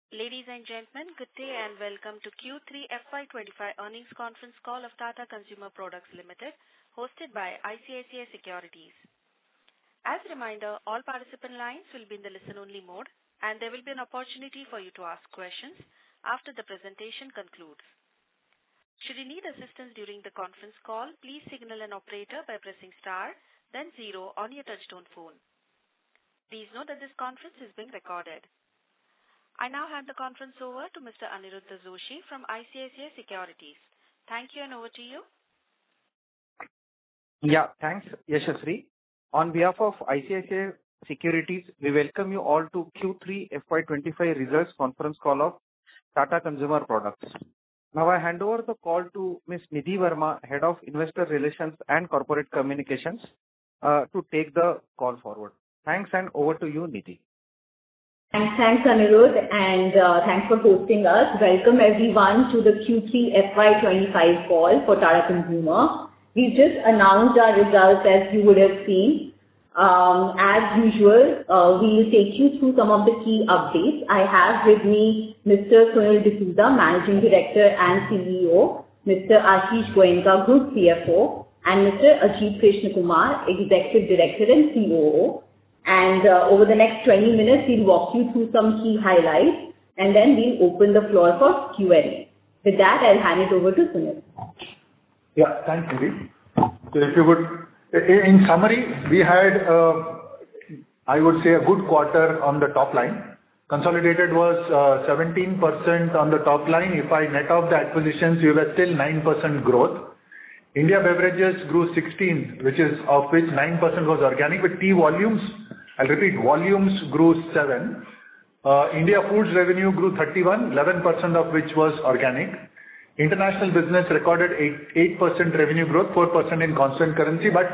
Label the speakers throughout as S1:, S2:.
S1: Ladies and gentlemen, good day and welcome to Q3 FY25 earnings conference call of Tata Consumer Products Limited, hosted by ICICI Securities. As a reminder, all participant lines will be in the listen-only mode, and there will be an opportunity for you to ask questions after the presentation concludes. Should you need assistance during the conference call, please signal an operator by pressing star, then 0 on your touchtone phone. Please note that this conference is being recorded. I now hand the conference over to Mr. Aniruddha Joshi from ICICI Securities. Thank you and over to you.
S2: Yeah, thanks, Yashasri. On behalf of ICICI Securities, we welcome you all to Q3 FY25 results conference call of Tata Consumer Products. Now I hand over the call to Ms. Nidhi Verma, Head of Investor Relations and Corporate Communications, to take the call forward. Thanks and over to you, Nidhi.
S3: Thanks, Anirudh, and thanks for hosting us. Welcome everyone to the Q3 FY25 call for Tata Consumer. We've just announced our results as you would have seen. As usual, we will take you through some of the key updates. I have with me Mr. Sunil D'Souza, Managing Director and CEO, Mr. Ashish Goenka, Group CFO, and Mr. Ajit Krishnakumar, Executive Director and COO. And over the next 20 minutes, we'll walk you through some key highlights, and then we'll open the floor for Q&A. With that, I'll hand it over to Sunil.
S4: Yeah, thanks, Nidhi. So if you would, in summary, we had, I would say, a good quarter on the top line. Consolidated was 17% on the top line. If I net off the acquisitions, we were still 9% growth. India beverages grew 16, of which 9% was organic, with tea volumes, I'll repeat, volumes grew 7. India foods revenue grew 31, 11% of which was organic. International business recorded 8% revenue growth, 4% in constant currency, but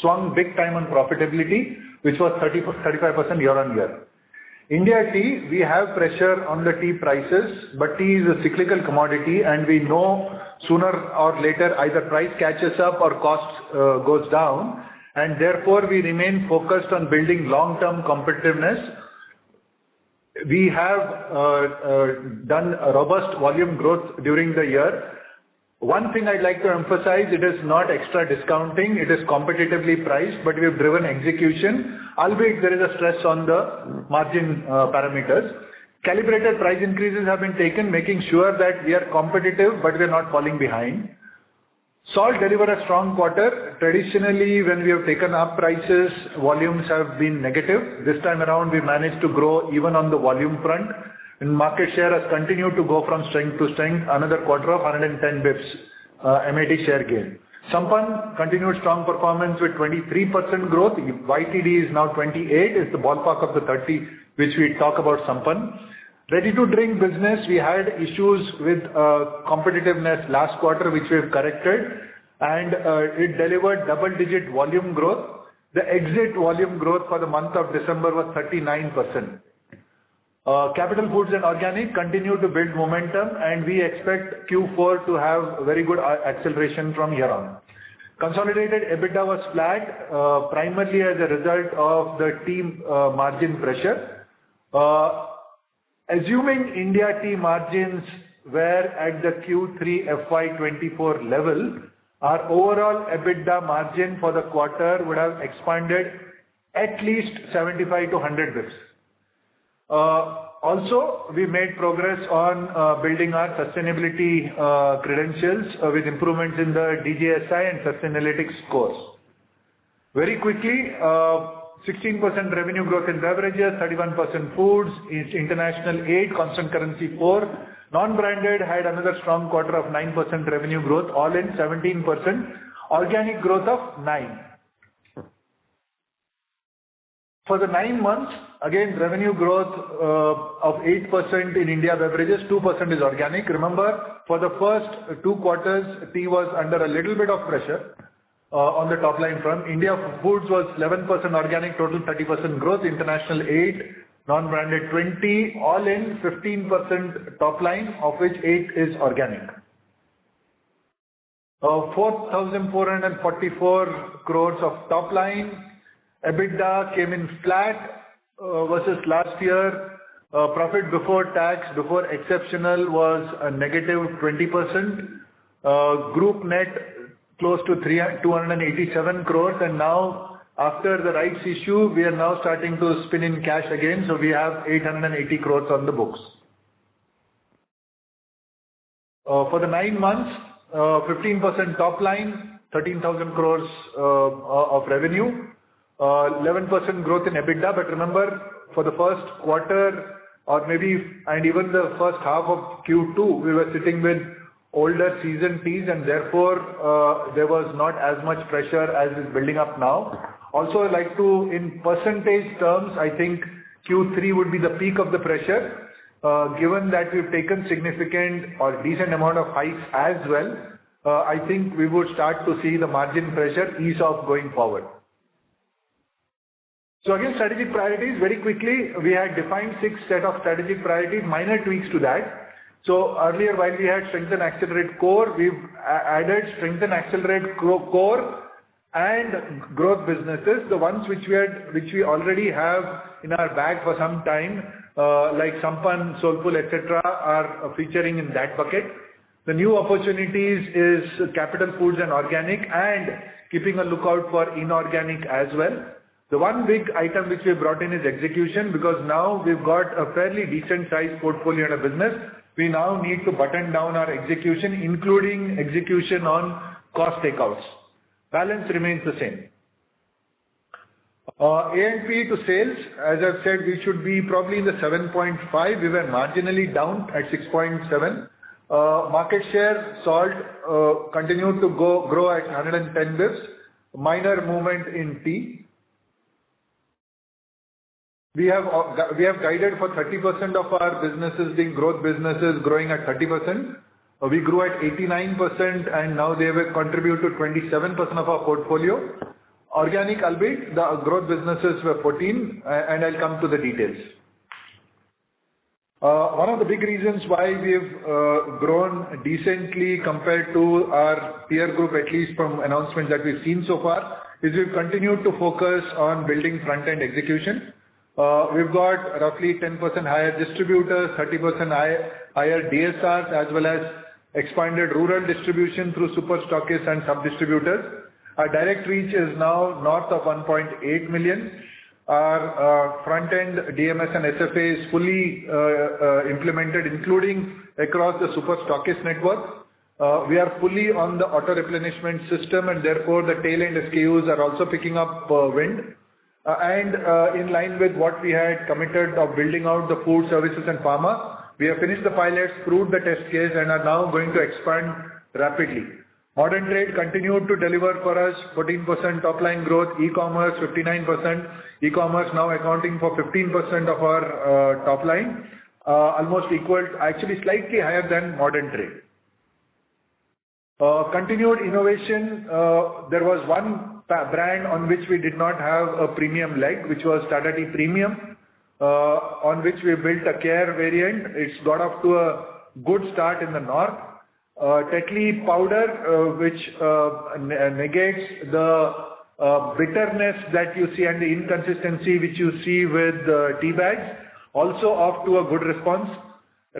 S4: swung big time on profitability, which was 35% year on year. India tea, we have pressure on the tea prices, but tea is a cyclical commodity, and we know sooner or later either price catches up or cost goes down, and therefore we remain focused on building long-term competitiveness. We have done a robust volume growth during the year. One thing I'd like to emphasize, it is not extra discounting, it is competitively priced, but we have driven execution, albeit there is a stress on the margin parameters. Calibrated price increases have been taken, making sure that we are competitive, but we are not falling behind. Salt delivered a strong quarter. Traditionally, when we have taken up prices, volumes have been negative. This time around, we managed to grow even on the volume front, and market share has continued to go from strength to strength, another quarter of 110 bips MAT share gain. Sampann continued strong performance with 23% growth. YTD is now 28, is the ballpark of the 30, which we talk about Sampann. Ready-to-drink business, we had issues with competitiveness last quarter, which we have corrected, and it delivered double-digit volume growth. The exit volume growth for the month of December was 39%. Capital Foods and Organic continue to build momentum, and we expect Q4 to have very good acceleration from here on. Consolidated EBITDA was flat, primarily as a result of the tea margin pressure. Assuming India tea margins were at the Q3 FY24 level, our overall EBITDA margin for the quarter would have expanded at least 75 to 100 bps. Also, we made progress on building our sustainability credentials with improvements in the DJSI and Sustainalytics scores. Very quickly, 16% revenue growth in beverages, 31% foods, international 8, constant currency 4. Non-branded had another strong quarter of 9% revenue growth, all in 17%, organic growth of 9. For the 9 months, again, revenue growth of 8% in India beverages, 2% is organic. Remember, for the first 2 quarters, tea was under a little bit of pressure on the top line front. India foods was 11% organic, total 30% growth, international 8, non-branded 20, all in 15% top line, of which 8 is organic. 4,444 crores of top line. EBITDA came in flat versus last year. Profit before tax, before exceptional was a negative 20%. Group net close to 287 crores, and now after the rights issue, we are now starting to spin in cash again, so we have 880 crores on the books. For the 9 months, 15% top line, 13,000 crores of revenue, 11% growth in EBITDA. But remember, for the first quarter or maybe and even the first half of Q2, we were sitting with older season teas, and therefore there was not as much pressure as is building up now. Also, I'd like to, in percentage terms, I think Q3 would be the peak of the pressure. Given that we've taken significant or decent amount of hikes as well, I think we would start to see the margin pressure ease off going forward. So again, strategic priorities, very quickly, we had defined 6 set of strategic priorities, minor tweaks to that. So earlier, while we had strengthen, accelerate core, we've added strengthen, accelerate core and growth businesses. The ones which we already have in our bag for some time, like Sampann, Soulful, etc., are featuring in that bucket. The new opportunities is capital foods and organic, and keeping a lookout for inorganic as well. The one big item which we brought in is execution, because now we've got a fairly decent sized portfolio in a business. We now need to button down our execution, including execution on cost takeouts. Balance remains the same. A&P to sales, as I've said, we should be probably in the 7.5. We were marginally down at 6.7. Market share, salt, continued to grow at 110 bps. Minor movement in tea. We have guided for 30% of our businesses being growth businesses, growing at 30%. We grew at 89%, and now they will contribute to 27% of our portfolio. Organic, albeit the growth businesses were 14, and I'll come to the details. One of the big reasons why we've grown decently compared to our peer group, at least from announcements that we've seen so far, is we've continued to focus on building front-end execution. We've got roughly 10% higher distributors, 30% higher DSRs, as well as expanded rural distribution through super stockists and sub-distributors. Our direct reach is now north of 1.8 million. Our front-end DMS and SFA is fully implemented, including across the super stockist network. We are fully on the auto replenishment system, and therefore the tail end SKUs are also picking up wind. In line with what we had committed of building out the food services and pharma, we have finished the pilots, proved the test case, and are now going to expand rapidly. Modern trade continued to deliver for us 14% top line growth, e-commerce 59%, e-commerce now accounting for 15% of our top line, almost equal, actually slightly higher than modern trade. Continued innovation, there was one brand on which we did not have a premium leg, which was Tata Tea Premium, on which we built a care variant. It's got off to a good start in the north. Tetley powder, which negates the bitterness that you see and the inconsistency which you see with tea bags, also off to a good response.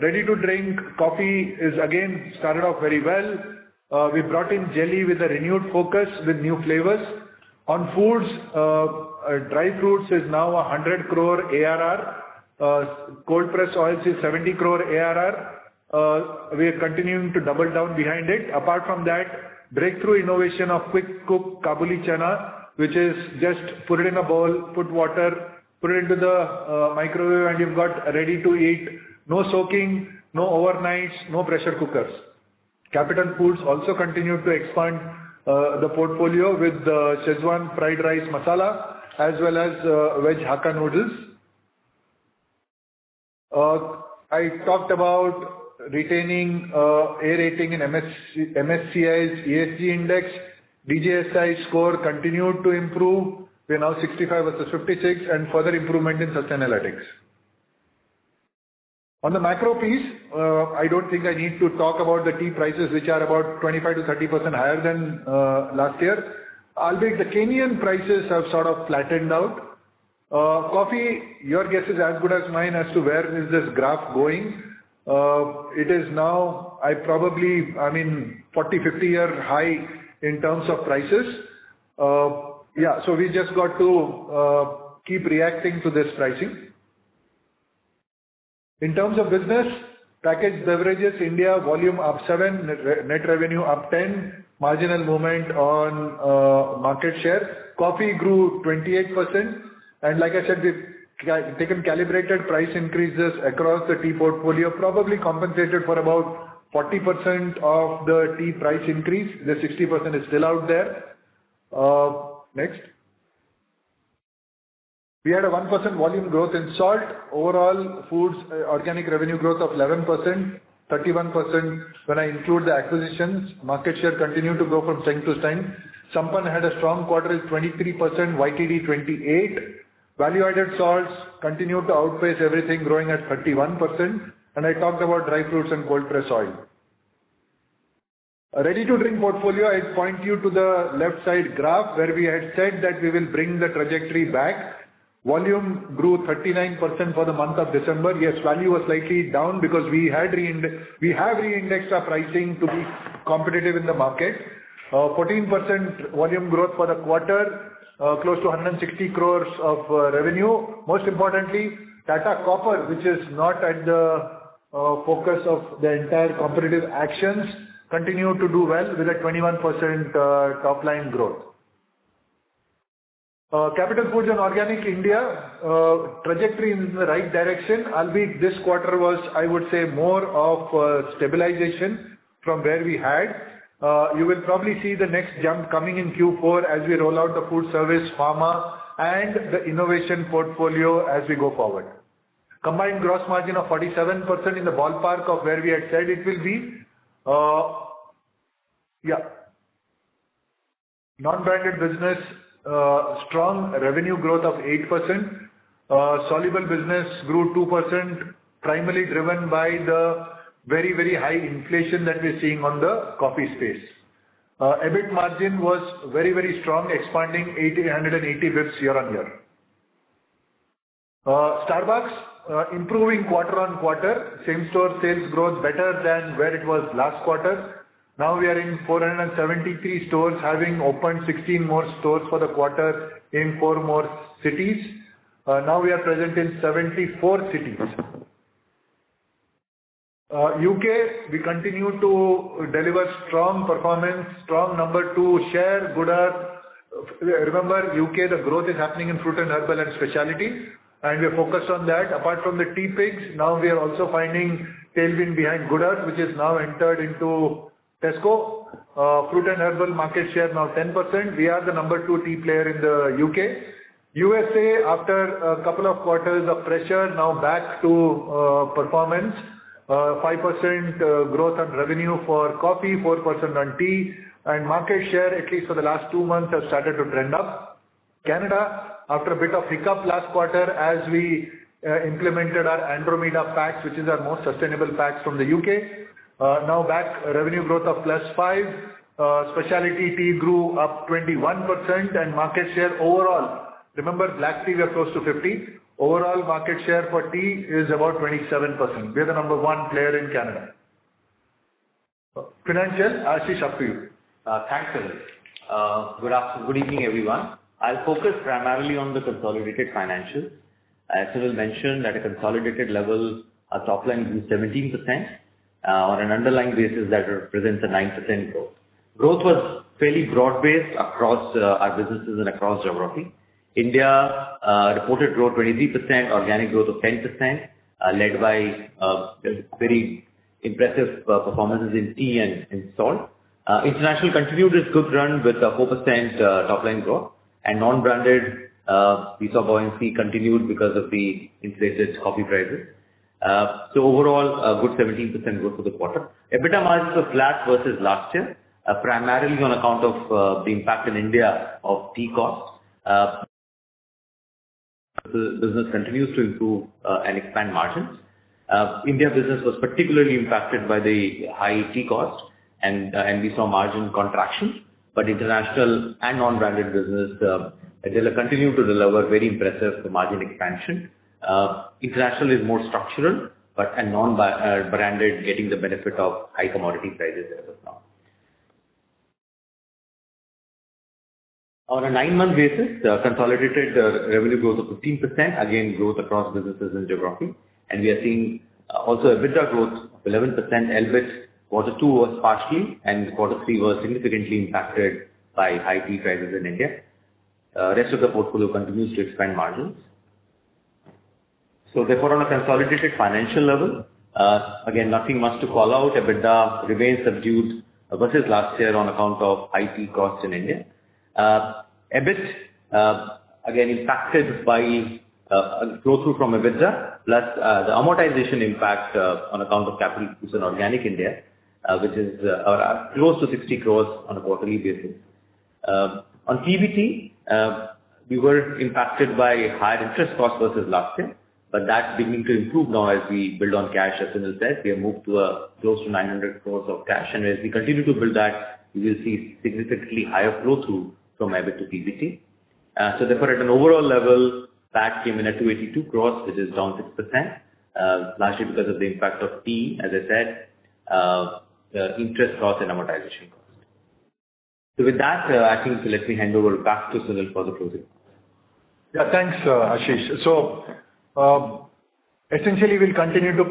S4: Ready to drink coffee is again started off very well. We brought in jelly with a renewed focus with new flavors. On foods, dry fruits is now 100 crore ARR. Cold press oils is 70 crore ARR. We are continuing to double down behind it. Apart from that, breakthrough innovation of quick cook Kabuli chana, which is just put it in a bowl, put water, put it into the microwave, and you've got ready to eat. No soaking, no overnights, no pressure cookers. Capital Foods also continued to expand the portfolio with Szechuan fried rice masala as well as veg Hakka noodles. I talked about retaining A rating in MSCI's ESG index. DJSI score continued to improve. We are now 65 versus 56, and further improvement in Sustainalytics. On the macro piece, I don't think I need to talk about the tea prices, which are about 25 to 30% higher than last year. Albeit the Kenyan prices have sort of flattened out. Coffee, your guess is as good as mine as to where is this graph going. It is now, 40, 50-year high in terms of prices. So we just got to keep reacting to this pricing. In terms of business, packaged beverages, India volume up 7, net revenue up 10, marginal movement on market share. Coffee grew 28%, and like I said, we've taken calibrated price increases across the tea portfolio, probably compensated for about 40% of the tea price increase. The 60% is still out there. Next. We had a 1% volume growth in salt. Overall, foods organic revenue growth of 11%, 31% when I include the acquisitions. Market share continued to grow from strength to strength. Sampann had a strong quarter, is 23%, YTD 28. Value-added salts continued to outpace everything, growing at 31%. And I talked about dry fruits and cold press oil. A ready-to-drink portfolio, I point you to the left side graph where we had said that we will bring the trajectory back. Volume grew 39% for the month of December. Yes, value was slightly down because we have re-indexed our pricing to be competitive in the market. 14% volume growth for the quarter, close to 160 crores of revenue. Most importantly, Tata Copper, which is not at the focus of the entire competitive actions, continued to do well with a 21% top line growth. Capital Foods and Organic India, trajectory in the right direction, albeit this quarter was, I would say, more of stabilization from where we had. You will probably see the next jump coming in Q4 as we roll out the food service, pharma, and the innovation portfolio as we go forward. Combined gross margin of 47% in the ballpark of where we had said it will be. Non-branded business, strong revenue growth of 8%. Soluble business grew 2%, primarily driven by the very, very high inflation that we're seeing on the coffee space. EBIT margin was very, very strong, expanding 180 bits year-on-year. Starbucks, improving quarter-on-quarter. Same-store sales growth better than where it was last quarter. Now we are in 473 stores, having opened 16 more stores for the quarter in 4 more cities. Now we are present in 74 cities. UK, we continue to deliver strong performance, strong number 2 share, gooder. Remember, UK, the growth is happening in fruit and herbal and specialty, and we are focused on that. Apart from the tea pigs, now we are also finding tailwind behind gooder, which is now entered into Tesco. Fruit and herbal market share now 10%. We are the number 2 tea player in the UK. USA, after a couple of quarters of pressure, now back to performance. 5% growth on revenue for coffee, 4% on tea, and market share, at least for the last 2 months, has started to trend up. Canada, after a bit of hiccup last quarter as we implemented our Andromeda packs, which is our most sustainable packs from the UK. Now back, revenue growth of +5. Specialty tea grew up 21% and market share overall. Remember, black tea we are close to 50. Overall market share for tea is about 27%. We are the number 1 player in Canada. Financial, Ashish, up to you.
S5: Thanks, Sunil. Good evening, everyone. I'll focus primarily on the consolidated financials. As Sunil mentioned, at a consolidated level, our top line grew 17%. On an underlying basis, that represents a 9% growth. Growth was fairly broad-based across our businesses and across geography. India reported growth 23%, organic growth of 10%, led by very impressive performances in tea and salt. International continued its good run with a 4% top line growth, and non-branded we saw buoyancy continued because of the inflated coffee prices. So overall, a good 17% growth for the quarter. EBITDA margins were flat versus last year, primarily on account of the impact in India of tea costs. The business continues to improve and expand margins. India business was particularly impacted by the high tea cost, and we saw margin contraction. but international and non-branded business, they'll continue to deliver very impressive margin expansion. International is more structural, and non-branded getting the benefit of high commodity prices as of now. On a 9-month basis, consolidated revenue growth of 15%, again growth across businesses and geography. And we are seeing also EBITDA growth of 11%, albeit Q2 was partially and Q3 was significantly impacted by high tea prices in India. Rest of the portfolio continues to expand margins. So therefore, on a consolidated financial level, again, nothing much to call out. EBITDA remains subdued versus last year on account of high tea costs in India. EBIT, again, impacted by flow through from EBITDA, plus the amortization impact on account of capital goods in organic India, which is close to 60 crores on a quarterly basis. On PBT, we were impacted by higher interest costs versus last year, but that's beginning to improve now as we build on cash. As Sunil said, we have moved to close to 900 crores of cash, and as we continue to build that, we will see significantly higher flow through from EBIT to PBT. So therefore, at an overall level, PAT came in at 282 crores, which is down 6%, largely because of the impact of tea, as I said, the interest cost and amortization cost. So with that, I think let me hand over back to Sunil for the closing.
S4: Yeah, thanks, Ashish. So, essentially, we'll continue to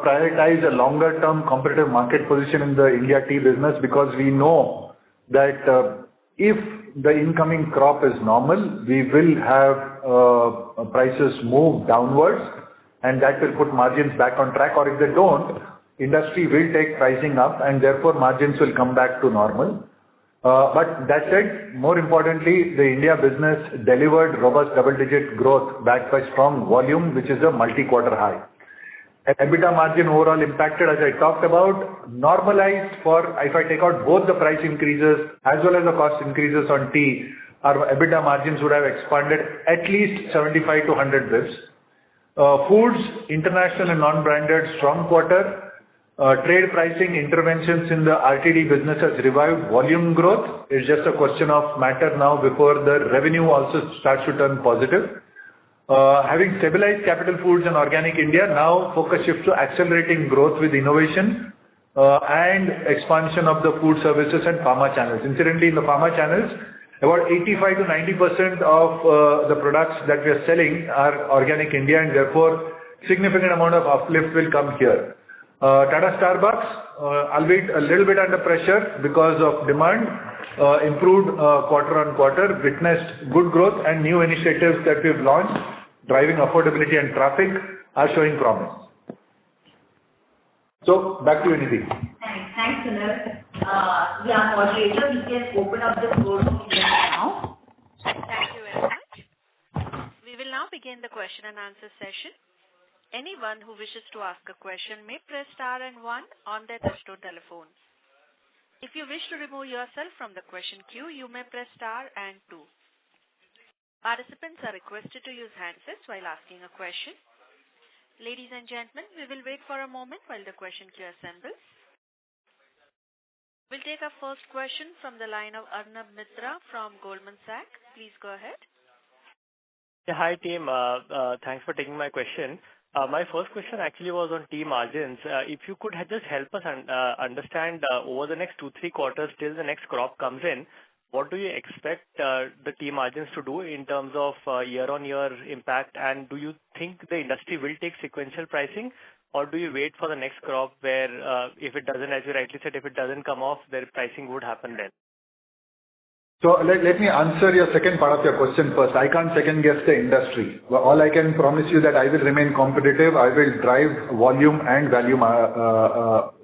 S4: prioritize a longer-term competitive market position in the India tea business, because we know that if the incoming crop is normal, we will have prices move downwards, and that will put margins back on track. Or if they don't, industry will take pricing up, and therefore margins will come back to normal. But that said, more importantly, the India business delivered robust double-digit growth backed by strong volume, which is a multi-quarter high. EBITDA margin overall impacted, as I talked about, normalized for, if I take out both the price increases as well as the cost increases on tea, our EBITDA margins would have expanded at least 75 to 100 bps. Foods, international and non-branded, strong quarter. Trade pricing interventions in the RTD business has revived volume growth. It's just a question of matter now before the revenue also starts to turn positive. Having stabilized capital foods and organic India, now focus shifts to accelerating growth with innovation and expansion of the food services and pharma channels. Incidentally, in the pharma channels, about 85 to 90% of the products that we are selling are organic India, and therefore significant amount of uplift will come here. Tata Starbucks, albeit a little bit under pressure because of demand, improved quarter on quarter, witnessed good growth, and new initiatives that we've launched, driving affordability and traffic, are showing promise. So back to you, Nidhi.
S3: Thanks, Sunil. Yeah, moderator, we can open up the floor to Q&A now.
S1: Thank you very much. We will now begin the question and answer session. Anyone who wishes to ask a question may press star and 1 on their touchtone telephone. If you wish to remove yourself from the question queue, you may press star and 2. Participants are requested to use handsets while asking a question. Ladies and gentlemen, we will wait for a moment while the question queue assembles. We'll take our first question from the line of Arnab Mitra from Goldman Sachs. Please go ahead.
S6: Yeah, hi team. Thanks for taking my question. My first question actually was on tea margins. If you could just help us understand over the next 2-3 quarters till the next crop comes in, what do you expect the tea margins to do in terms of year-on-year impact? And do you think the industry will take sequential pricing, or do you wait for the next crop where if it doesn't, as you rightly said, if it doesn't come off, their pricing would happen then?
S4: So let me answer your second part of your question first. I can't second guess the industry. All I can promise you that I will remain competitive. I will drive volume and value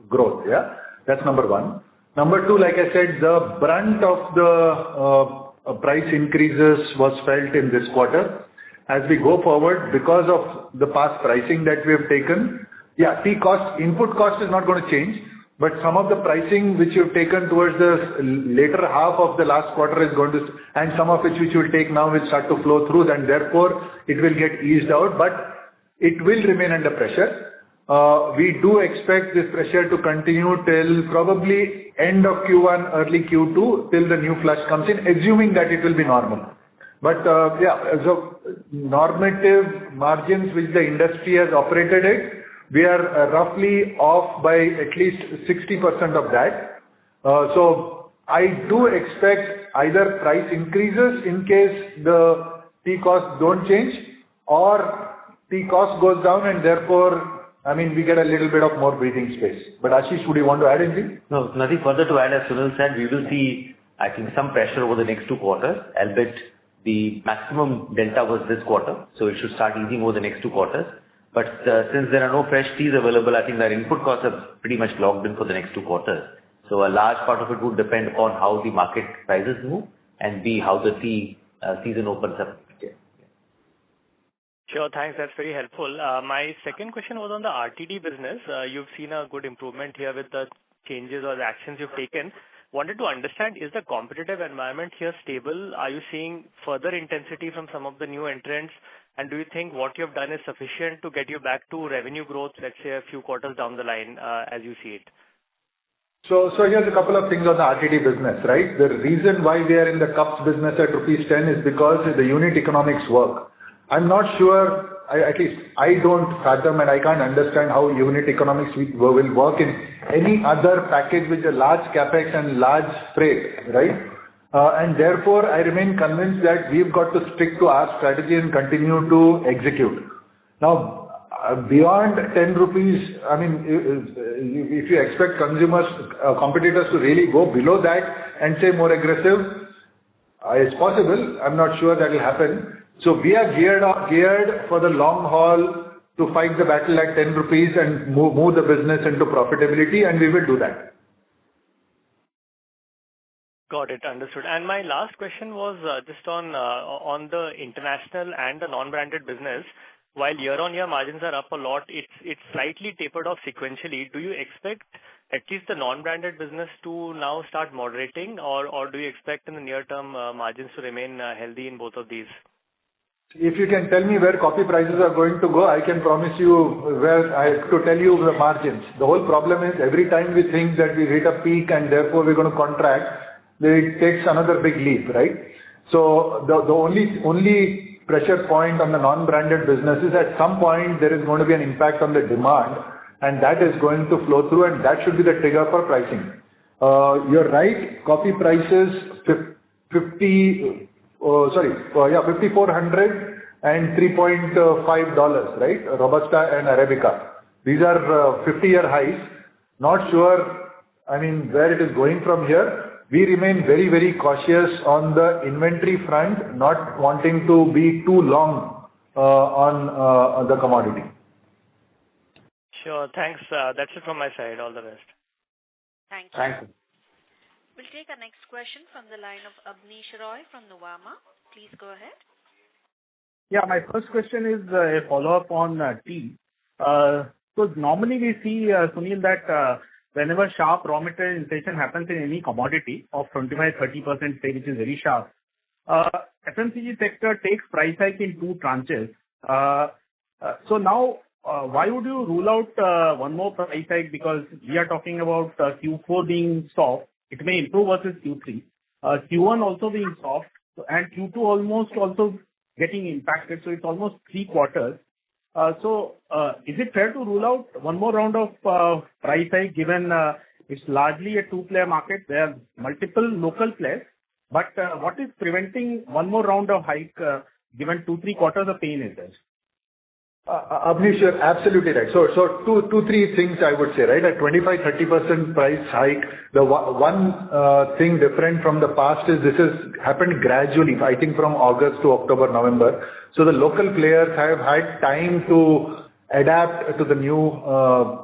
S4: growth. Yeah, that's number one. Number two, like I said, the brunt of the price increases was felt in this quarter. As we go forward, because of the past pricing that we have taken, yeah, tea cost, input cost is not going to change. But some of the pricing which you've taken towards the later half of the last quarter is going to, and some of which will take now will start to flow through, and therefore it will get eased out, but it will remain under pressure. we do expect this pressure to continue till probably end of Q1, early Q2, till the new flush comes in, assuming that it will be normal. But so normative margins which the industry has operated at, we are roughly off by at least 60% of that. So I do expect either price increases in case the tea costs don't change, or tea cost goes down and therefore, I mean, we get a little bit of more breathing space. But Ashish, would you want to add anything?
S5: No, nothing further to add. As Sunil said, we will see, I think, some pressure over the next 2 quarters, albeit the maximum delta was this quarter, so it should start easing over the next 2 quarters. But since there are no fresh teas available, I think that input costs are pretty much locked in for the next 2 quarters. So a large part of it would depend upon how the market prices move and B, how the tea season opens up.
S6: Sure, thanks. That's very helpful. My second question was on the RTD business. You've seen a good improvement here with the changes or the actions you've taken. Wanted to understand, is the competitive environment here stable? Are you seeing further intensity from some of the new entrants? And do you think what you've done is sufficient to get you back to revenue growth, let's say a few quarters down the line, as you see it?
S4: So here's a couple of things on the RTD business, right? The reason why we are in the cups business at rupees 10 is because the unit economics work. I'm not sure, at least I don't fathom and I can't understand how unit economics will work in any other package with a large capex and large freight, right? And therefore, I remain convinced that we've got to stick to our strategy and continue to execute. Now, beyond 10 rupees, I mean, if you expect competitors to really go below that and say more aggressive, it's possible. I'm not sure that will happen. So we are geared for the long haul to fight the battle at 10 rupees and move the business into profitability, and we will do that.
S6: Got it. Understood. And my last question was just on the international and the non-branded business. While year-on-year margins are up a lot, it's slightly tapered off sequentially. Do you expect at least the non-branded business to now start moderating, or do you expect in the near term margins to remain healthy in both of these?
S4: If you can tell me where coffee prices are going to go, I can promise you where I have to tell you the margins. The whole problem is every time we think that we hit a peak and therefore we're going to contract, it takes another big leap, right? So the only pressure point on the non-branded business is at some point there is going to be an impact on the demand, and that is going to flow through, and that should be the trigger for pricing. You're right, coffee prices 5,400 and $3.5, right? Robusta and Arabica. These are 50-year highs. Not sure, I mean, where it is going from here. We remain very, very cautious on the inventory front, not wanting to be too long on the commodity.
S6: Sure, thanks. That's it from my side. All the best.
S1: Thank you.
S4: Thank you.
S1: We'll take our next question from the line of Abneesh Roy from Nuvama. Please go ahead.
S2: Yeah, my first question is a follow-up on tea. So normally we see, Sunil, that whenever sharp raw material inflation happens in any commodity of 25-30%, say, which is very sharp, FMCG sector takes price hike in 2 tranches. So now, why would you rule out one more price hike? Because we are talking about Q4 being soft. It may improve versus Q3. Q1 also being soft, and Q2 almost also getting impacted. So it's almost 3 quarters. So is it fair to rule out one more round of price hike, given it's largely a 2-player market? There are multiple local players. But what is preventing one more round of hike, given 2-3 quarters of pain is there?
S4: Abneesh, you're absolutely right. So 2-3 things I would say, right? At 25-30% price hike, the one thing different from the past is this has happened gradually, I think from August to October, November. So the local players have had time to adapt to the new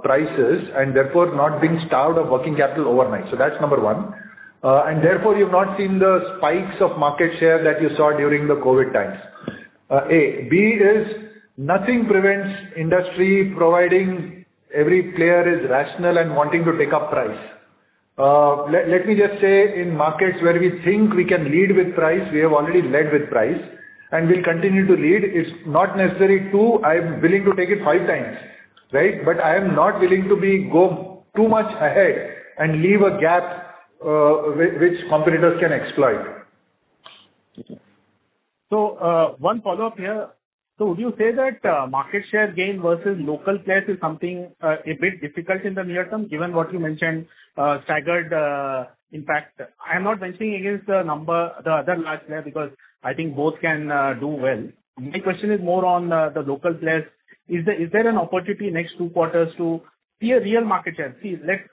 S4: prices and therefore not being starved of working capital overnight. So that's number one. And therefore you've not seen the spikes of market share that you saw during the COVID times. A. B is, nothing prevents industry providing every player is rational and wanting to take up price. Let me just say, in markets where we think we can lead with price, we have already led with price and we'll continue to lead. It's not necessary to, I'm willing to take it 5 times. right? But I am not willing to go too much ahead and leave a gap which competitors can exploit.
S2: So, one follow-up here. So would you say that market share gain versus local players is something a bit difficult in the near term, given what you mentioned, staggered impact? I am not mentioning against the other large player, because I think both can do well. My question is more on the local players. Is there an opportunity next 2 quarters to see a real market share? See, let's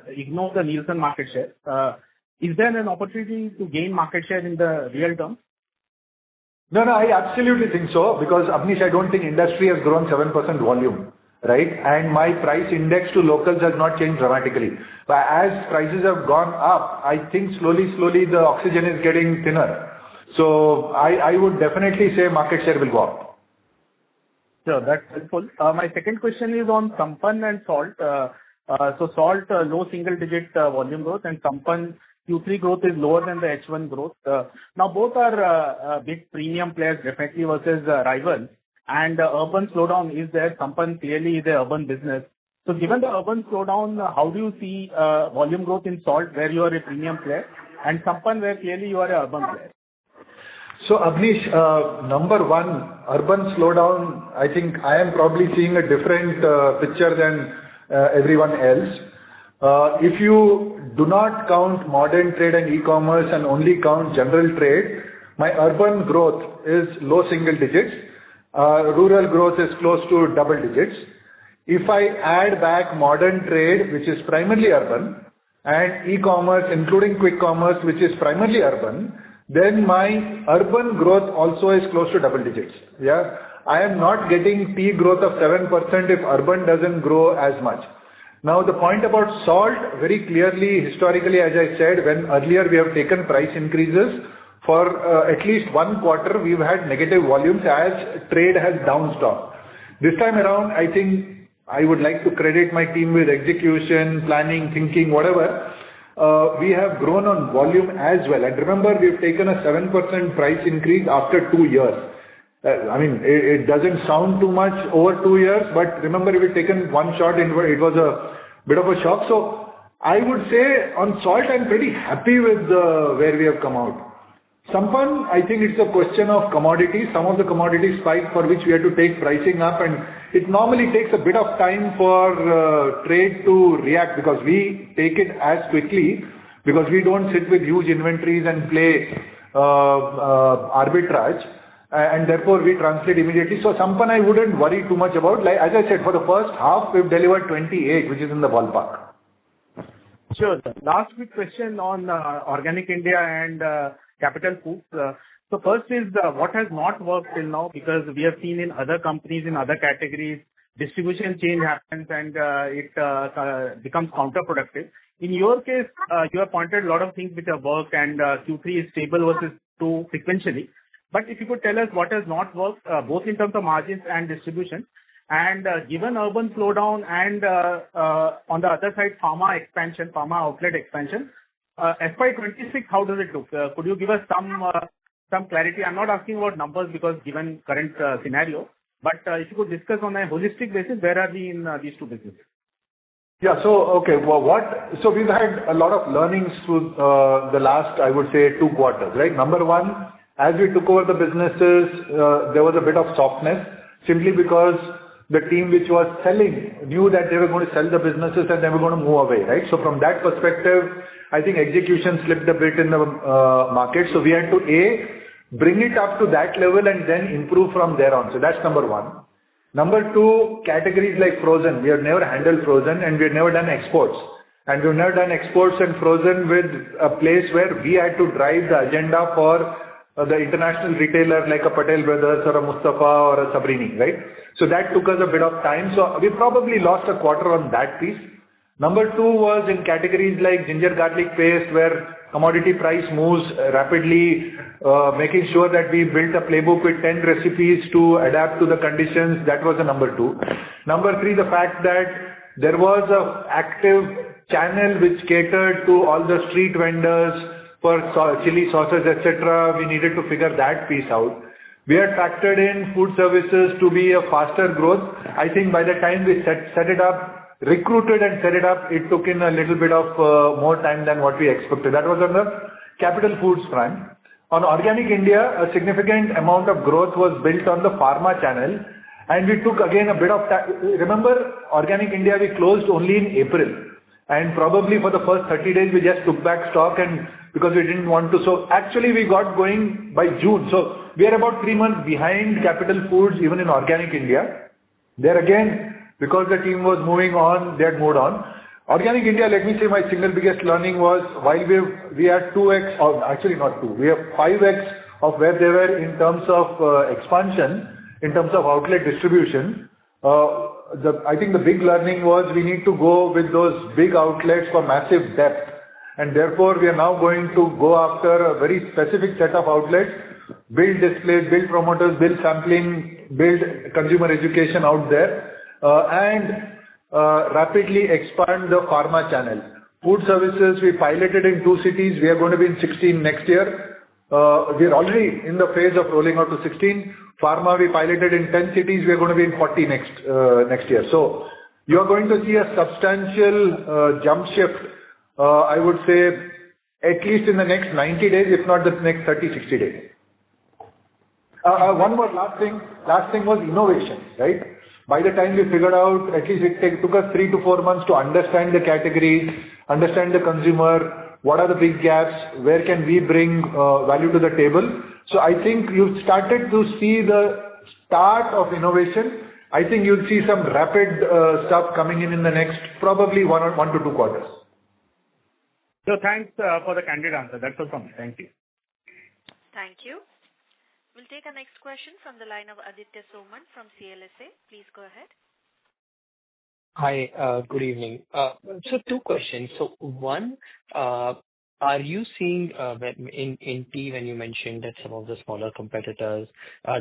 S2: ignore the Nielsen market share. Is there an opportunity to gain market share in the real term?
S4: No, I absolutely think so, because Abneesh, I don't think industry has grown 7% volume, right? And my price index to locals has not changed dramatically. But as prices have gone up, I think slowly the oxygen is getting thinner. So I would definitely say market share will go up.
S2: Sure, that's helpful. My second question is on Sampann and Salt. So Salt, low single digit volume growth, and Sampann Q3 growth is lower than the H1 growth. Now both are big premium players definitely versus rivals, and urban slowdown is there. Sampann clearly is a urban business. So given the urban slowdown, how do you see volume growth in Salt, where you are a premium player, and Sampann, where clearly you are a urban player?
S4: So Abneesh, number one, urban slowdown, I think I am probably seeing a different picture than everyone else. If you do not count modern trade and e-commerce and only count general trade, my urban growth is low single digits. Rural growth is close to double digits. If I add back modern trade, which is primarily urban, and e-commerce, including quick commerce, which is primarily urban, then my urban growth also is close to double digits. Yeah, I am not getting tea growth of 7% if urban doesn't grow as much. Now, the point about Salt, very clearly, historically, as I said, when earlier we have taken price increases, for at least 1 quarter, we've had negative volumes as trade has downstopped. This time around, I think I would like to credit my team with execution, planning, thinking, whatever. We have grown on volume as well. And remember, we've taken a 7% price increase after 2 years. I mean, it doesn't sound too much over 2 years, but remember, we've taken one shot and it was a bit of a shock. So I would say on Salt, I'm pretty happy with where we have come out. Sampann, I think it's a question of commodities. Some of the commodities spike for which we had to take pricing up, and it normally takes a bit of time for trade to react, because we take it as quickly, because we don't sit with huge inventories and play arbitrage. And therefore we translate immediately. So Sampann, I wouldn't worry too much about. Like, as I said, for the first half, we've delivered 28, which is in the ballpark.
S2: Sure, sir. Last quick question on Organic India and Capital Foods. So first is what has not worked till now, because we have seen in other companies, in other categories, distribution change happens and it becomes counterproductive. In your case, you have pointed a lot of things which have worked, and Q3 is stable versus 2 sequentially. But if you could tell us what has not worked, both in terms of margins and distribution, and given urban slowdown and on the other side, pharma outlet expansion, FY26, how does it look? Could you give us some clarity? I'm not asking about numbers, because given current scenario, but if you could discuss on a holistic basis, where are we in these 2 businesses?
S4: Yeah. So, okay. So we've had a lot of learnings through the last, I would say, 2 quarters, right? Number one, as we took over the businesses, there was a bit of softness, simply because the team which was selling knew that they were going to sell the businesses and they were going to move away, right? So from that perspective, I think execution slipped a bit in the market. So we had to bring it up to that level and then improve from there on. So that's number one. Number two, categories like frozen. We have never handled frozen, and we have never done exports. And we've never done exports and frozen with a place where we had to drive the agenda for the international retailer like a Patel Brothers or a Mustafa or a Sabrini, right? So that took us a bit of time. So we probably lost a quarter on that piece. Number two was in categories like ginger garlic paste, where commodity price moves rapidly, making sure that we built a playbook with 10 recipes to adapt to the conditions. That was the number two. Number three, the fact that there was a active channel which catered to all the street vendors for chili sauces, etc. We needed to figure that piece out. We had factored in food services to be a faster growth. I think by the time we set it up, recruited and set it up, it took in a little bit of more time than what we expected. That was on the capital foods front. On Organic India, a significant amount of growth was built on the pharma channel, and we took again a bit of time. Remember, Organic India, we closed only in April, and probably for the first 30 days, we just took back stock and because we didn't want to. So actually, we got going by June. So we are about 3 months behind Capital Foods, even in Organic India. There again, because the team was moving on, they had moved on. Organic India, let me say my single biggest learning was while we had 2x, or actually not 2, we have 5x of where they were in terms of expansion, in terms of outlet distribution. I think the big learning was we need to go with those big outlets for massive depth. And therefore, we are now going to go after a very specific set of outlets, build displays, build promoters, build sampling, build consumer education out there, and rapidly expand the pharma channel. Food services, we piloted in 2 cities. We are going to be in 16 next year. We are already in the phase of rolling out to 16. Pharma, we piloted in 10 cities. We are going to be in 40 next year. So you are going to see a substantial jump shift, I would say, at least in the next 90 days, if not the next 30, 60 days. One more last thing was innovation, right? By the time we figured out, at least it took us 3 to 4 months to understand the categories, understand the consumer, what are the big gaps, where can we bring value to the table. So I think you've started to see the start of innovation. I think you'll see some rapid stuff coming in the next probably 1 to 2 quarters.
S2: So thanks for the candid answer. That's all from me. Thank you.
S1: Thank you. We'll take our next question from the line of Aditya Soman from CLSA. Please go ahead.
S7: Hi, good evening. So 2 questions. So one, are you seeing in tea when you mentioned that some of the smaller competitors,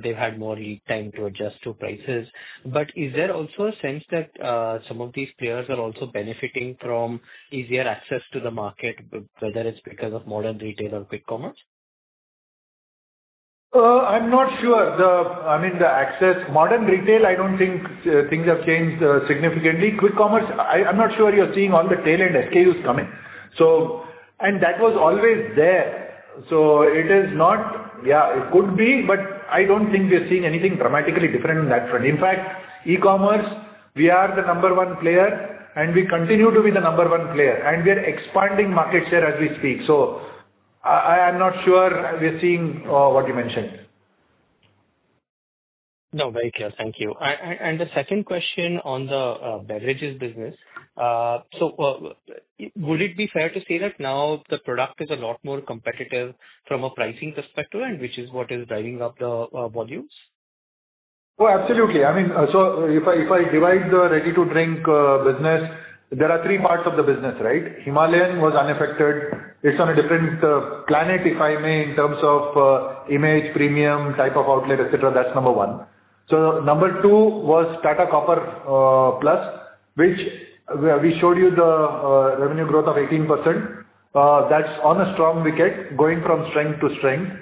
S7: they've had more lead time to adjust to prices, but is there also a sense that some of these players are also benefiting from easier access to the market, whether it's because of modern retail or quick commerce?
S4: I'm not sure. The access, modern retail, I don't think things have changed significantly. Quick commerce, I'm not sure you're seeing all the tail end SKUs coming. So, and that was always there. So it is not, it could be, but I don't think we're seeing anything dramatically different in that front. In fact, e-commerce, we are the number 1 player and we continue to be the number 1 player and we are expanding market share as we speak. So I am not sure we're seeing what you mentioned.
S7: No, very clear. Thank you. And the second question on the beverages business. Would it be fair to say that now the product is a lot more competitive from a pricing perspective, and which is what is driving up the volumes?
S4: Oh, absolutely. So if I divide the ready-to-drink business, there are 3 parts of the business, right? Himalayan was unaffected. It's on a different planet, if I may, in terms of image, premium, type of outlet, etc. That's number 1. So number 2 was Tata Copper Plus, which we showed you the revenue growth of 18%. That's on a strong wicket, going from strength to strength.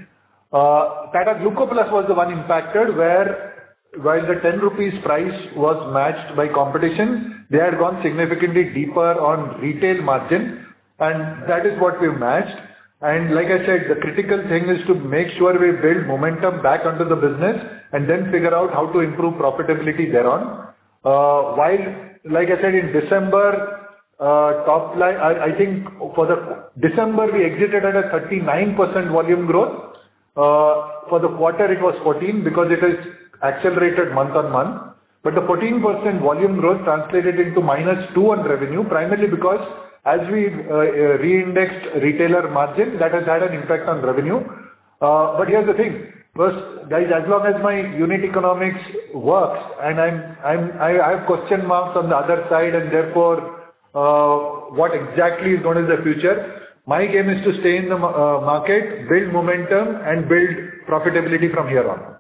S4: Tata Gluco Plus was the one impacted where while the 10 rupees price was matched by competition, they had gone significantly deeper on retail margin, and that is what we've matched. And like I said, the critical thing is to make sure we build momentum back onto the business and then figure out how to improve profitability thereon. While, like I said, in December, top line, I think for the December we exited at a 39% volume growth. For the quarter it was 14 because it is accelerated month on month. But the 14% volume growth translated into -2 on revenue, primarily because as we re-indexed retailer margin, that has had an impact on revenue. But here's the thing. First, guys, as long as my unit economics works and I have question marks on the other side, and therefore, what exactly is going to be the future? My game is to stay in the market, build momentum, and build profitability from here on.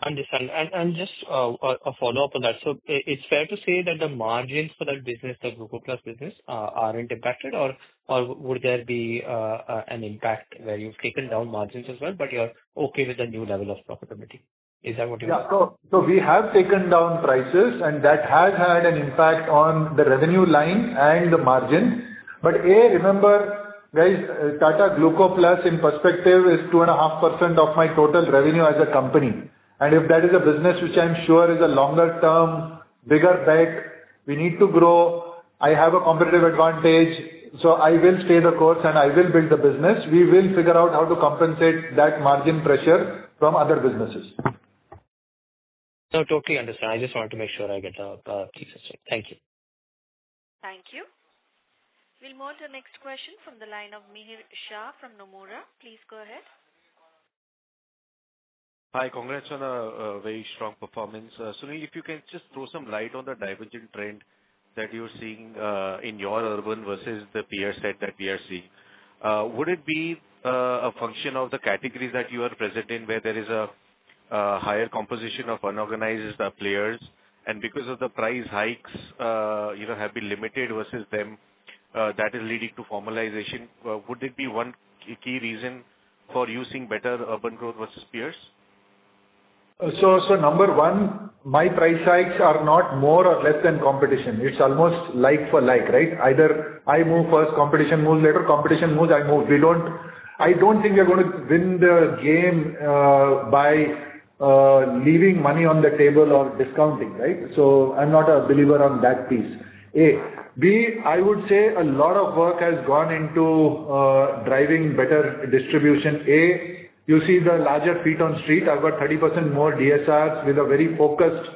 S7: Understand. And just a follow-up on that. So it's fair to say that the margins for that business, the Gluco Plus business, aren't impacted, or would there be an impact where you've taken down margins as well, but you're okay with the new level of profitability? Is that what you mean?
S4: Yeah. So we have taken down prices, and that has had an impact on the revenue line and the margin. But remember, guys, Tata Gluco Plus in perspective is 2.5% of my total revenue as a company. And if that is a business which I'm sure is a longer term, bigger bet, we need to grow. I have a competitive advantage, so I will stay the course and I will build the business. We will figure out how to compensate that margin pressure from other businesses.
S7: No, totally understand. I just wanted to make sure I get the thesis right. Thank you.
S1: Thank you. We'll move to the next question from the line of Mihir Shah from Nomura. Please go ahead.
S8: Hi, congrats on a very strong performance. Sunil, if you can just throw some light on the divergent trend that you're seeing in your urban versus the peer set that we are seeing. Would it be a function of the categories that you are present in, where there is a higher composition of unorganized players, and because of the price hikes, have been limited versus them, that is leading to formalization? Would it be one key reason for you seeing better urban growth versus peers?
S4: So number one, my price hikes are not more or less than competition. It's almost like for like, right? Either I move first, competition moves later, competition moves, I move. I don't think we're going to win the game by leaving money on the table or discounting, right? So I'm not a believer on that piece. B, I would say a lot of work has gone into driving better distribution. You see the larger feet on street. I've got 30% more DSRs with a very focused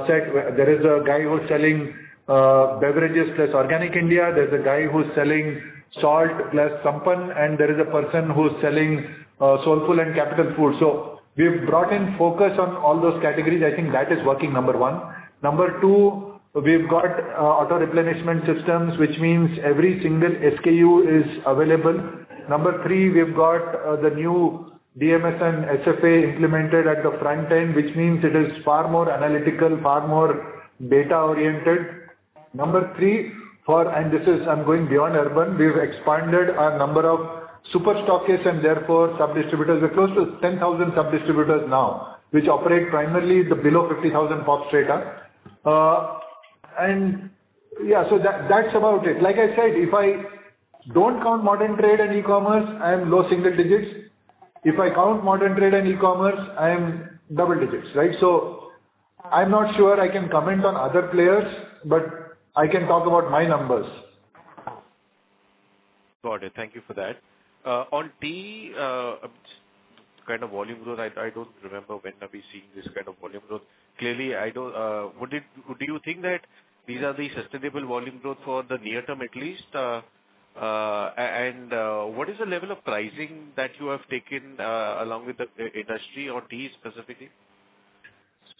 S4: set. There is a guy who's selling beverages plus Organic India. There's a guy who's selling salt plus Sampan, and there is a person who's selling Soulful and Capital Food. So we've brought in focus on all those categories. I think that is working, number one. Number two, we've got auto replenishment systems, which means every single SKU is available. Number three, we've got the new DMS and SFA implemented at the front end, which means it is far more analytical, far more data oriented. Number three, I'm going beyond urban, we've expanded our number of super stockists and therefore sub-distributors. We're close to 10,000 sub-distributors now, which operate primarily the below 50,000 pop strata. So that's about it. Like I said, if I don't count modern trade and e-commerce, I am low single digits. If I count modern trade and e-commerce, I am double digits, right? So I'm not sure I can comment on other players, but I can talk about my numbers.
S8: Got it. Thank you for that. On tea, kind of volume growth, I don't remember when are we seeing this kind of volume growth. Clearly, do you think that these are the sustainable volume growth for the near term at least? And what is the level of pricing that you have taken along with the industry on tea specifically?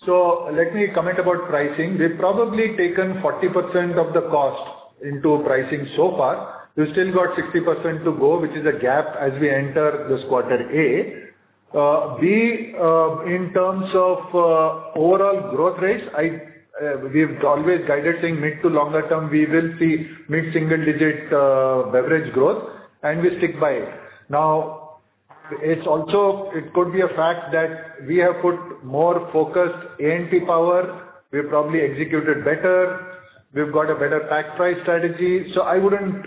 S4: So let me comment about pricing. We've probably taken 40% of the cost into pricing so far. We've still got 60% to go, which is a gap as we enter this quarter A. B, in terms of overall growth rates, we've always guided saying mid to longer term, we will see mid-single digit beverage growth, and we stick by it. Now, it could be a fact that we have put more focused A&P power. We've probably executed better. We've got a better pack price strategy. So I wouldn't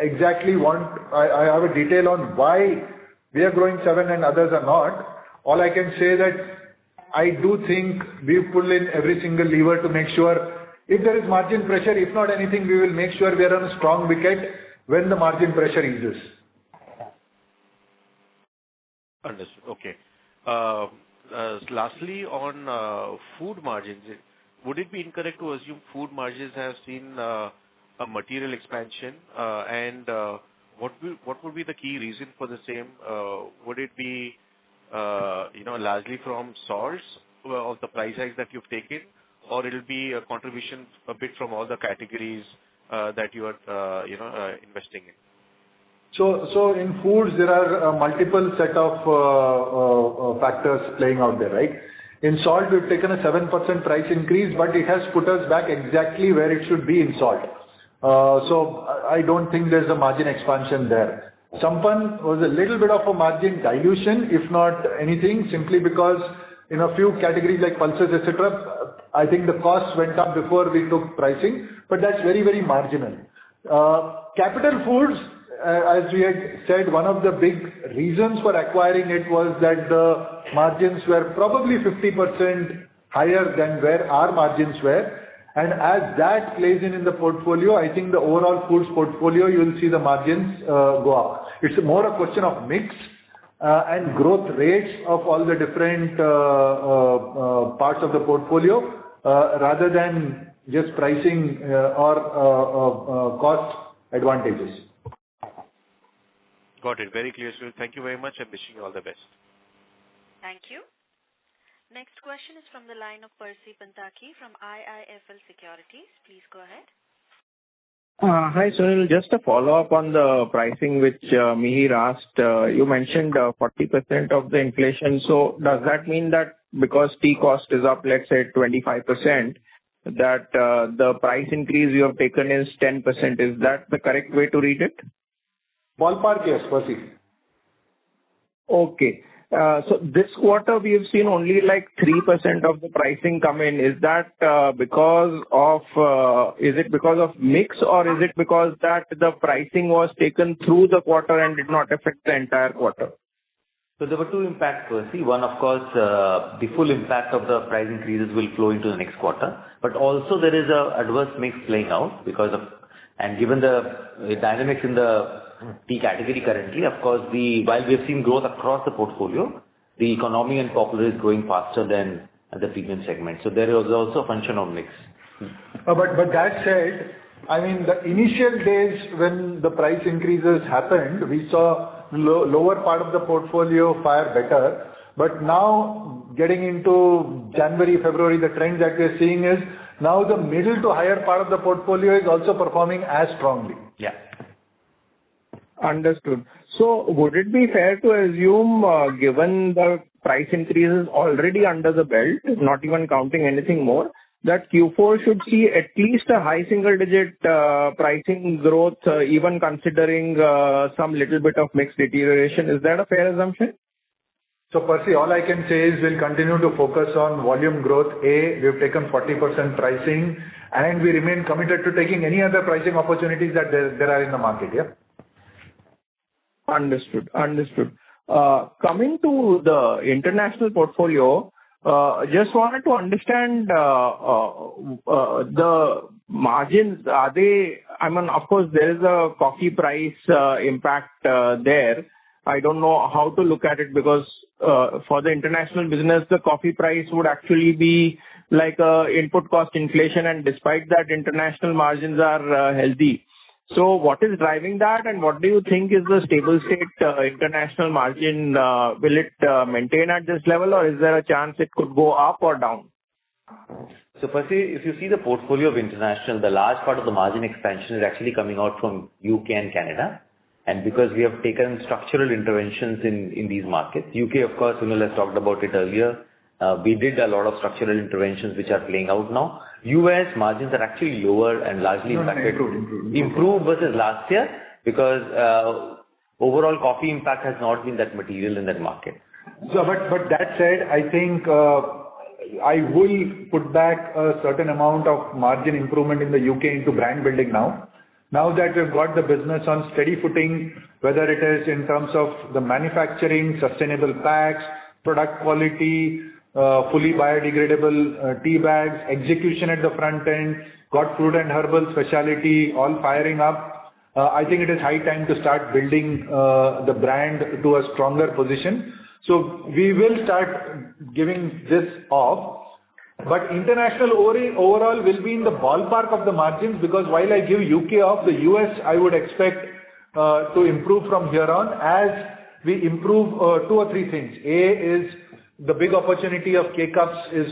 S4: exactly I have a detail on why we are growing 7 and others are not. All I can say that I do think we pull in every single lever to make sure if there is margin pressure, if not anything, we will make sure we are on a strong wicket when the margin pressure eases.
S8: Understood. Okay. Lastly, on food margins, would it be incorrect to assume food margins have seen a material expansion? And what would be the key reason for the same? Would it be largely from salts of the price hikes that you've taken, or it'll be a contribution a bit from all the categories that you are investing in?
S4: So in foods, there are multiple set of factors playing out there, right? In salt, we've taken a 7% price increase, but it has put us back exactly where it should be in salt. So I don't think there's a margin expansion there. Sampan was a little bit of a margin dilution, if not anything, simply because in a few categories like pulses, etc., I think the costs went up before we took pricing, but that's very, very marginal. Capital Foods, as we had said, one of the big reasons for acquiring it was that the margins were probably 50% higher than where our margins were. And as that plays in the portfolio, I think the overall foods portfolio, you will see the margins go up. It's more a question of mix and growth rates of all the different parts of the portfolio rather than just pricing or cost advantages.
S8: Got it. Very clear, Sunil. Thank you very much and wishing you all the best.
S1: Thank you. Next question is from the line of Percy Panthaki from IIFL Securities. Please go ahead.
S9: Hi, Sunil. Just a follow-up on the pricing which Mihir asked. You mentioned 40% of the inflation. So does that mean that because tea cost is up, let's say 25%, that the price increase you have taken is 10%? Is that the correct way to read it?
S4: Ballpark, yes, Percy.
S9: Okay. So this quarter we have seen only like 3% of the pricing come in. Is that because of mix, or is it because that the pricing was taken through the quarter and did not affect the entire quarter?
S5: So there were two impacts, Percy. One, of course, the full impact of the price increases will flow into the next quarter. But also there is a adverse mix playing out because of, and given the dynamics in the tea category currently, of course, while we have seen growth across the portfolio, the economy and popular is growing faster than the premium segment. So there is also a function of mix.
S4: But that said, I mean, the initial days when the price increases happened, we saw lower part of the portfolio fare better. But now getting into January, February, the trend that we're seeing is now the middle to higher part of the portfolio is also performing as strongly.
S5: Yeah.
S9: Understood. So would it be fair to assume, given the price increases already under the belt, not even counting anything more, that Q4 should see at least a high single-digit pricing growth, even considering some little bit of mix deterioration? Is that a fair assumption?
S4: So Percy, all I can say is we'll continue to focus on volume growth. We've taken 40% pricing, and we remain committed to taking any other pricing opportunities that there are in the market. Yeah.
S9: Understood. Coming to the international portfolio, just wanted to understand the margins. Are they? I mean, of course, there is a coffee price impact there. I don't know how to look at it because for the international business, the coffee price would actually be like input cost inflation, and despite that, international margins are healthy. So what is driving that, and what do you think is the stable state international margin? Will it maintain at this level, or is there a chance it could go up or down?
S5: So Percy, if you see the portfolio of international, the large part of the margin expansion is actually coming out from UK and Canada. And because we have taken structural interventions in these markets, UK, of course, Sunil has talked about it earlier. We did a lot of structural interventions which are playing out now. US margins are actually lower and largely improved versus last year because overall coffee impact has not been that material in that market.
S4: So, but that said, I think I will put back a certain amount of margin improvement in the UK into brand building now. Now that we've got the business on steady footing, whether it is in terms of the manufacturing, sustainable packs, product quality, fully biodegradable tea bags, execution at the front end, got fruit and herbal specialty, all firing up. I think it is high time to start building the brand to a stronger position. So we will start giving this off. But international overall will be in the ballpark of the margins because while I give UK off, the US I would expect to improve from here on as we improve two or three things. A is the big opportunity of K-Cups is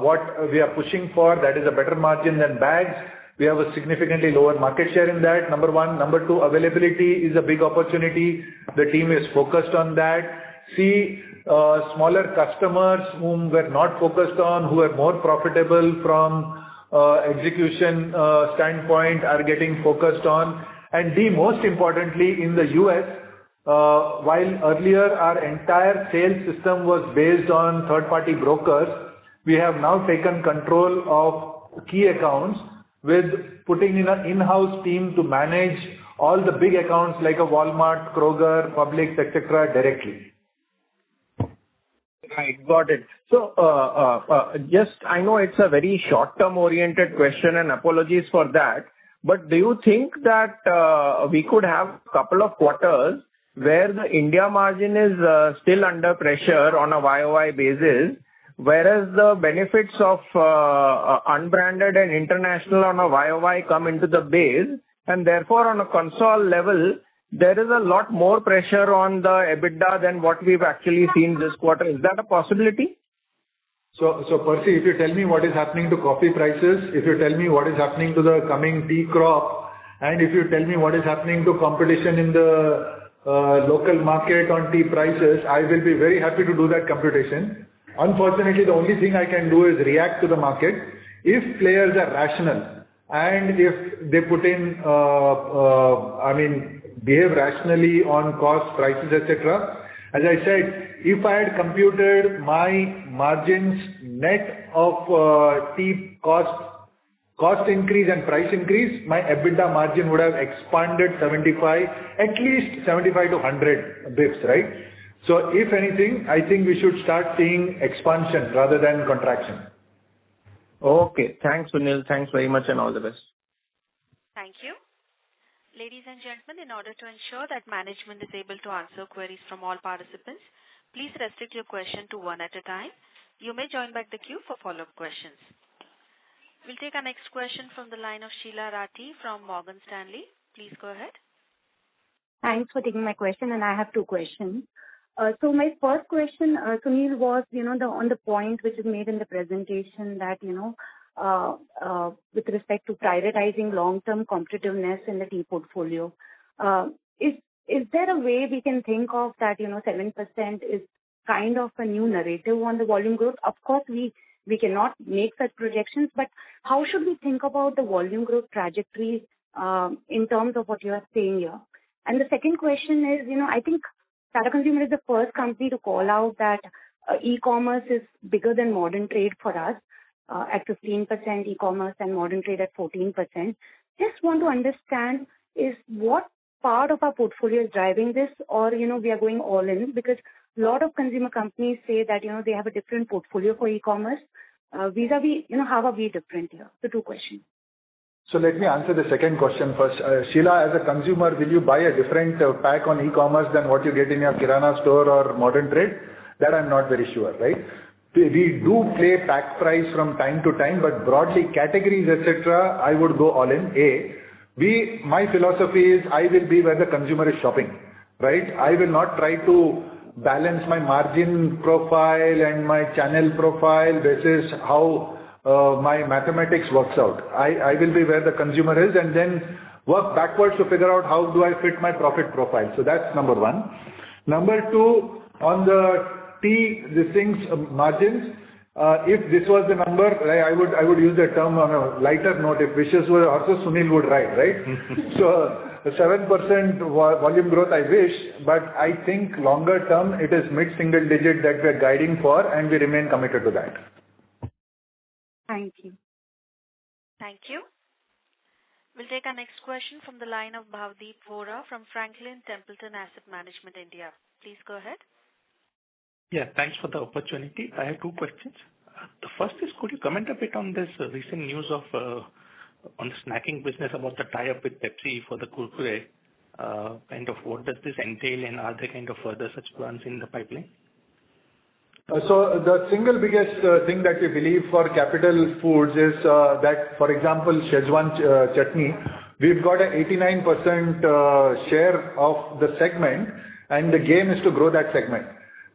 S4: what we are pushing for. That is a better margin than bags. We have a significantly lower market share in that, number one. Number two, availability is a big opportunity. The team is focused on that. see smaller customers whom we're not focused on, who are more profitable from execution standpoint are getting focused on. And D, most importantly, in the US, while earlier our entire sales system was based on third-party brokers, we have now taken control of key accounts with putting in an in-house team to manage all the big accounts like a Walmart, Kroger, Publix, etc. directly.
S9: Right, got it. So, I know it's a very short-term oriented question, and apologies for that. But do you think that we could have a couple of quarters where the India margin is still under pressure on a YOY basis, whereas the benefits of unbranded and international on a YOY come into the base, and therefore on a console level, there is a lot more pressure on the EBITDA than what we've actually seen this quarter. Is that a possibility?
S4: So Percy, if you tell me what is happening to coffee prices, if you tell me what is happening to the coming tea crop, and if you tell me what is happening to competition in the local market on tea prices, I will be very happy to do that computation. Unfortunately, the only thing I can do is react to the market. If players are rational and if they put in, behave rationally on cost, prices, etc. As I said, if I had computed my margins net of tea cost increase and price increase, my EBITDA margin would have expanded at least 75 to 100 bips, right? So if anything, I think we should start seeing expansion rather than contraction.
S9: Okay. Thanks, Sunil. Thanks very much and all the best.
S1: Thank you. Ladies and gentlemen, in order to ensure that management is able to answer queries from all participants, please restrict your question to one at a time. You may join back the queue for follow-up questions. We'll take our next question from the line of Sheila Rathi from Morgan Stanley. Please go ahead.
S10: Thanks for taking my question, and I have two questions. So my first question, Sunil, was, on the point which is made in the presentation that, with respect to prioritizing long-term competitiveness in the tea portfolio. Is there a way we can think of that, 7% is kind of a new narrative on the volume growth? Of course, we cannot make such projections, but how should we think about the volume growth trajectory in terms of what you are saying here? And the second question is, I think Tata Consumer is the first company to call out that e-commerce is bigger than modern trade for us, at 15% e-commerce and modern trade at 14%. Just want to understand is what part of our portfolio is driving this, or, we are going all in, because a lot of consumer companies say that, they have a different portfolio for e-commerce. Vis-a-vis, how are we different here? So two questions.
S4: So let me answer the second question first. Sheila, as a consumer, will you buy a different pack on e-commerce than what you get in your Kirana store or modern trade? That I'm not very sure, right? We do play pack price from time to time, but broadly categories, etc., I would go all in. My philosophy is I will be where the consumer is shopping, right? I will not try to balance my margin profile and my channel profile. This is how my mathematics works out. I will be where the consumer is and then work backwards to figure out how do I fit my profit profile. So that's number one. Number two, on the margins, if this was the number, I would use the term on a lighter note. If wishes were also Sunil would write, right? So 7% volume growth I wish, but I think longer term it is mid-single digit that we are guiding for, and we remain committed to that.
S10: Thank you.
S1: Thank you. We'll take our next question from the line of Bhavdeep Vora from Franklin Templeton Asset Management India. Please go ahead.
S11: Yeah, thanks for the opportunity. I have two questions. The first is, could you comment a bit on this recent news of on the snacking business about the tie-up with Pepsi for the Kurkure? Kind of what does this entail, and are there kind of further such plans in the pipeline?
S4: So the single biggest thing that we believe for Capital Foods is that, for example, Szechuan chutney, we've got an 89% share of the segment, and the game is to grow that segment.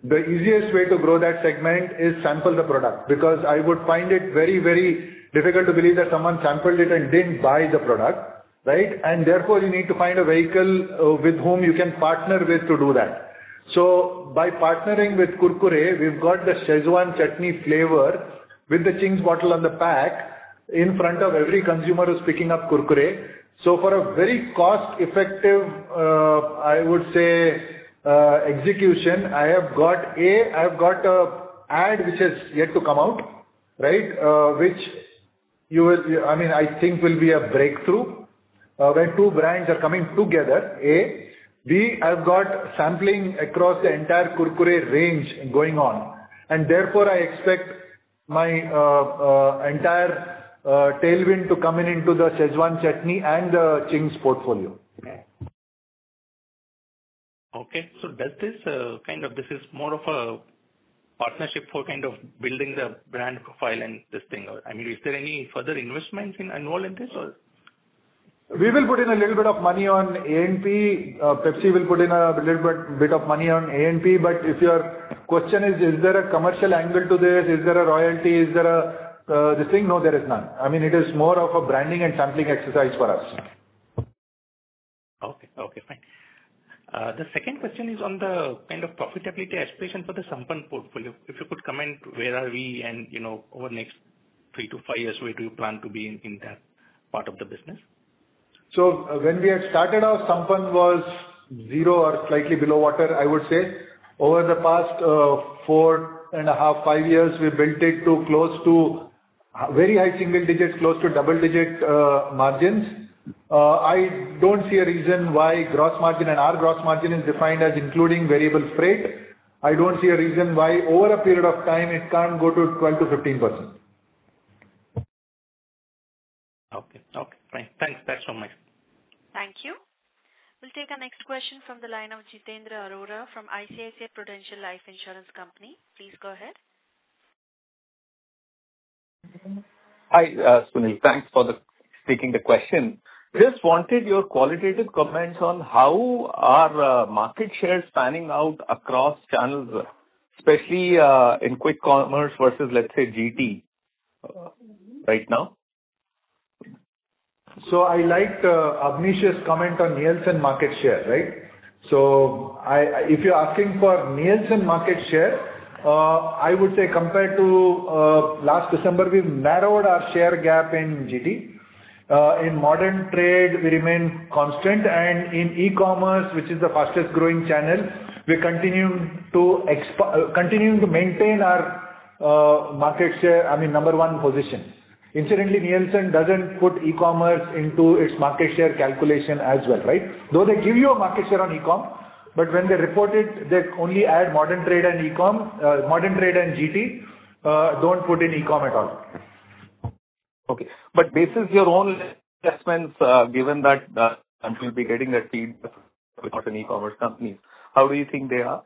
S4: The easiest way to grow that segment is sample the product, because I would find it very, very difficult to believe that someone sampled it and didn't buy the product, right? And therefore you need to find a vehicle with whom you can partner with to do that. So by partnering with Kurkure, we've got the Szechuan chutney flavor with the Ching's bottle on the pack in front of every consumer who's picking up Kurkure. So for a very cost-effective, I would say, execution, I've got a ad which has yet to come out, right? Which I think will be a breakthrough when two brands are coming together. I've got sampling across the entire Kurkure range going on, and therefore I expect my entire tailwind to come into the Szechuan chutney and the Ching's portfolio.
S11: Okay, so does this this is more of a partnership for kind of building the brand profile and this thing? Or, is there any further investments involved in this, or?
S4: We will put in a little bit of money on A&P. Pepsi will put in a little bit of money on A&P. But if your question is there a commercial angle to this? Is there a royalty? Is there this thing? No, there is none. It is more of a branding and sampling exercise for us.
S11: Okay, fine. The second question is on the kind of profitability aspiration for the Sampann portfolio. If you could comment, where are we, and over the next 3 to 5 years, where do you plan to be in that part of the business?
S4: So when we had started off, Sampann was 0 or slightly below water, I would say. Over the past 4.5, 5 years, we built it to close to very high single digits, close to double digit margins. I don't see a reason why gross margin, and our gross margin is defined as including variable freight. I don't see a reason why over a period of time it can't go to 12 to 15%.
S11: Okay, fine. Thanks. That's from my side.
S1: Thank you. We'll take our next question from the line of Jitendra Arora from ICICI Prudential Life Insurance Company. Please go ahead.
S12: Hi, Sunil. Thanks for taking the question. Just wanted your qualitative comments on how are market shares panning out across channels, especially in quick commerce versus, let's say, GT right now.
S4: So I liked Abnish's comment on Nielsen market share, right? So if you're asking for Nielsen market share, I would say compared to last December, we've narrowed our share gap in GT. In modern trade, we remain constant, and in e-commerce, which is the fastest growing channel, we're continuing to maintain our market share, number one position. Incidentally, Nielsen doesn't put e-commerce into its market share calculation as well, right? Though they give you a market share on e-com, but when they report it, they only add modern trade and e-com, modern trade and GT, don't put in e-com at all.
S12: Okay. But basis your own assessments, given that you'll be getting that feedback from e-commerce companies, how do you think they are?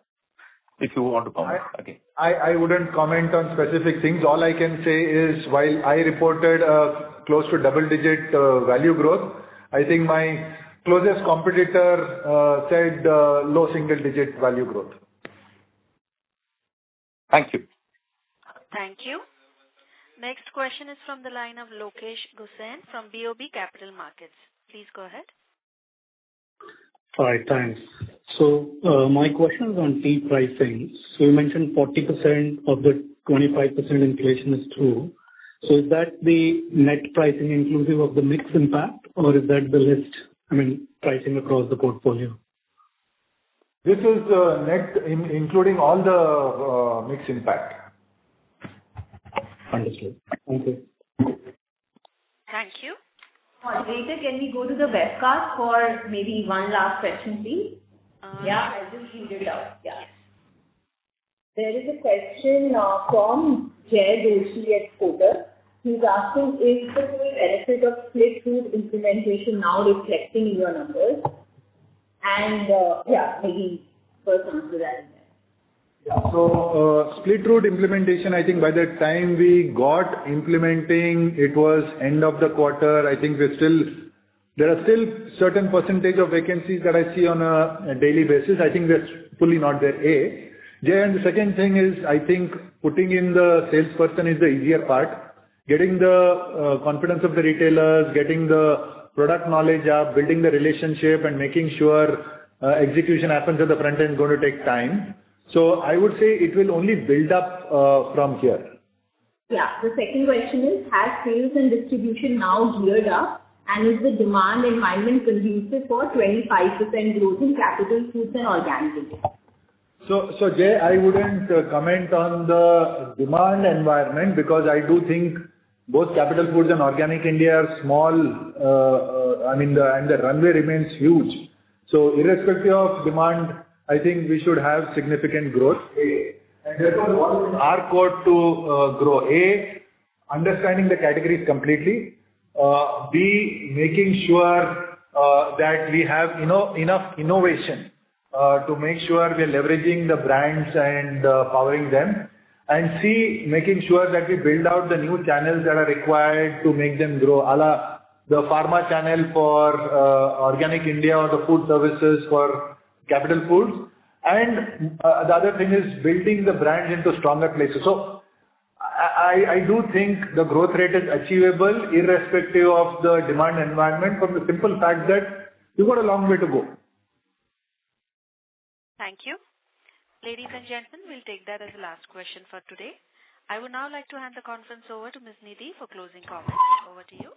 S12: If you want to comment again.
S4: I wouldn't comment on specific things. All I can say is while I reported close to double-digit value growth, I think my closest competitor said low single-digit value growth.
S12: Thank you.
S1: Thank you. Next question is from the line of Lokesh Gusain from BOB Capital Markets. Please go ahead.
S13: Hi, thanks. So my question is on tea pricing. So you mentioned 40% of the 25% inflation is through. So is that the net pricing inclusive of the mix impact, or is that the list, pricing across the portfolio?
S4: This is net including all the mix impact.
S13: Understood. Thank you.
S1: Thank you.
S3: Moderator, can we go to the webcast for maybe one last question, please? I'll just read it out. There is a question from Jay Doshi at Kotak. He's asking, is the full benefit of split route implementation now reflecting in your numbers? And maybe first answer that.
S4: So split route implementation, I think by the time we got implementing, it was end of the quarter. I think there are still certain percentage of vacancies that I see on a daily basis. I think we're fully not there. Jay, and the second thing is, I think putting in the salesperson is the easier part. Getting the confidence of the retailers, getting the product knowledge up, building the relationship, and making sure execution happens at the front end is going to take time. So I would say it will only build up from here.
S3: Yeah. The second question is, has sales and distribution now geared up, and is the demand environment conducive for 25% growth in capital foods and organic India?
S4: So Jay, I wouldn't comment on the demand environment because I do think both capital foods and organic India are small. And the runway remains huge. So irrespective of demand, I think we should have significant growth. And therefore, what is our core to grow? A, understanding the categories completely. B, making sure that we have enough innovation to make sure we are leveraging the brands and powering them. And C, making sure that we build out the new channels that are required to make them grow, a la the pharma channel for organic India or the food services for capital foods. And the other thing is building the brand into stronger places. So I do think the growth rate is achievable irrespective of the demand environment from the simple fact that we've got a long way to go.
S1: Thank you. Ladies and gentlemen, we'll take that as the last question for today. I would now like to hand the conference over to Ms. Nidhi for closing comments. Over to you.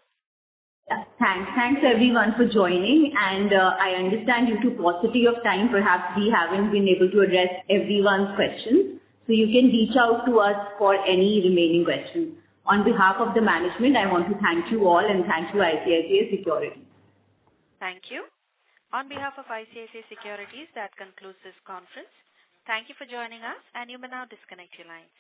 S3: Thanks everyone for joining, and I understand due to paucity of time, perhaps we haven't been able to address everyone's questions. So you can reach out to us for any remaining questions. On behalf of the management, I want to thank you all and thank you ICICI Securities.
S1: Thank you. On behalf of ICICI Securities, that concludes this conference. Thank you for joining us, and you may now disconnect your lines.